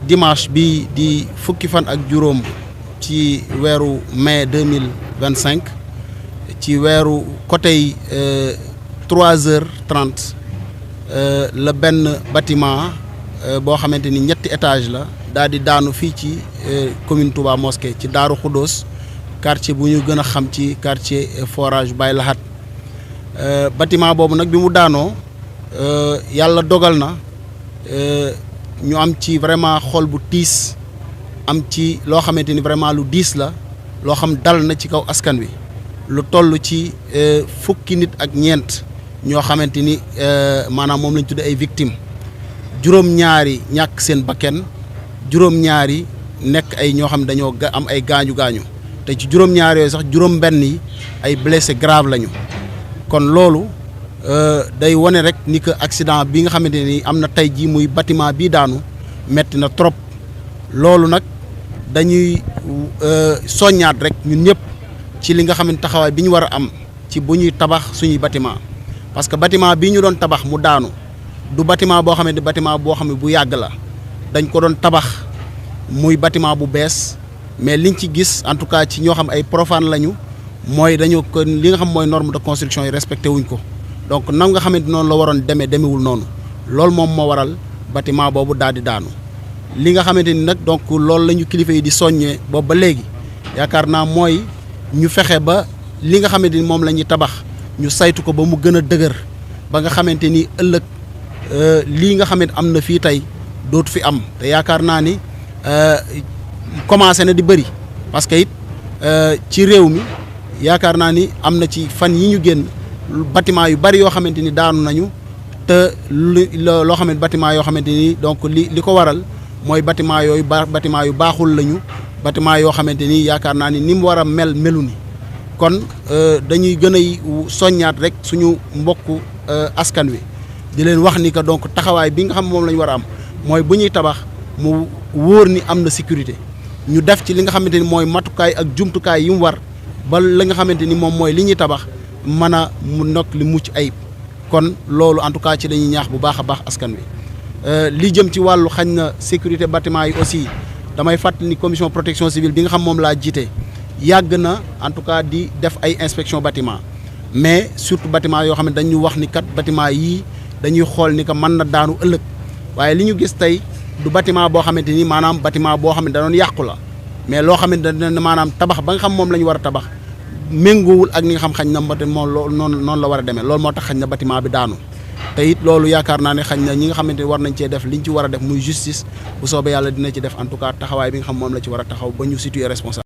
dimanche bi di fukki fan ak juróom ci weeru mai 2025 ci weeru côté 3h30 la benn bâtiment boo xamante ni ñetti étage la daal di daanu fii ci commune Touba Mosquée ci Daaru Khoudoss quartier bu ñu gën a xam ci quartier forage Baye Lahat bâtiment boobu nag bi mu daanoo yàlla dogal na ñu am ci vraiment xol bu tiis am ci loo xamante ni vraiment lu diis la loo xam dal na ci kaw askan wi lu toll ci fukki nit ak ñeent ñoo xamante ni maanaam moom lañ tuddee ay victimes juróom-ñaari ñàkk seen bakken juróom-ñaari nekk ay ñoo xam dañoo am ay gaañu-gaañu te ci juróom-ñaari yooyu sax juróom-benn yi ay blessé grave lañu kon loolu day wane rek ni que accident bi nga xamante ni am na tey jii muy bâtiment bii daanu metti na trop loolu nag dañuy soññaat rek ñun ñëpp ci li nga xam ne taxawaay bi ñu war a am ci bu ñuy tabax suñuy bâtiment parce que bâtiment bii ñu doon tabax mu daanu du bâtiment boo xam ne bâtiment boo xam ne bu yàgg la dañ ko doon tabax muy bâtiment bu bees mais liñ ci gis en tout cas ci ñoo xam ay profane lañu mooy dañoo ko li nga xam mooy norme de construction yi respecté wuñ ko donc nam nga xamante noonu la waroon demewul noonu loolu moom moo waral bâtiment boobu daal di daanu li nga xamante ni nag donc loolu la ñu kilifa yi di soññee boobu ba léegi yaakaar naa mooy ñu fexe ba li nga xamante ni moom la ñuy tabax ñu saytu ko ba mu gën a dëgër ba nga xamante ni ëllëg lii nga xamante am na fii tey dootu fi am te yaakaar naa ni commencé na di bëri parce que it ci réew mi yaakaar naa ni am na ci fan yi ñu génn bâtiment yu bari yoo xamante ni daanu nañu te loo xamante bâtiment yoo xamante ni donc li ko waral mooy bâtiment yooyu bâtiment yu baaxul lañu bâtiment yoo xamante ni yaakaar naa ni mu war a melu ni kon dañuy gën a soññaat rek suñu mbokku askan wi di leen wax ni que donc taxawaay bi nga xam moom la ñu war a am mooy bu ñuy tabax mu wóor ni am na sécurité ñu def ci li nga xamante ni mooy matukaay ak jumtukaay yi mu war ba li nga xamante ni moom mooy li ñuy tabax mën a mu nokk li mucc ayib kon loolu en tout cas ci dañuy ñaax bu baax a baax askan wi li jëm ci wàllu xañ na sécurité bâtiment yi aussi damay fàttali ni commission protection civile bi nga xam moom laa jiite yàgg na en tout cas di def ay inspection bâtiment mais surtout bâtiment yoo xam ne dañu wax ni kat bâtiment yii dañuy xool ni que mën na daanu ëllëg waaye li ñu gis tey du bâtiment boo xamante ni maanaam bâtiment boo xam ne da doon yàqu la mais loo xamante ne maanaam tabax ba nga xam moom la ñu war a tabax méngoowul ak ni nga xam xañ na moom noonu la war a demee loolu moo tax xañ na bâtiment bi daanu te it loolu yaakaar naa ne xañ na ñi nga xamante ni war nañ cee def liñ ci war a def muy justice bu soobee yàlla dina ci def en tout cas taxawaay bi nga xam moom la ci war a taxaw ba ñu situer responsable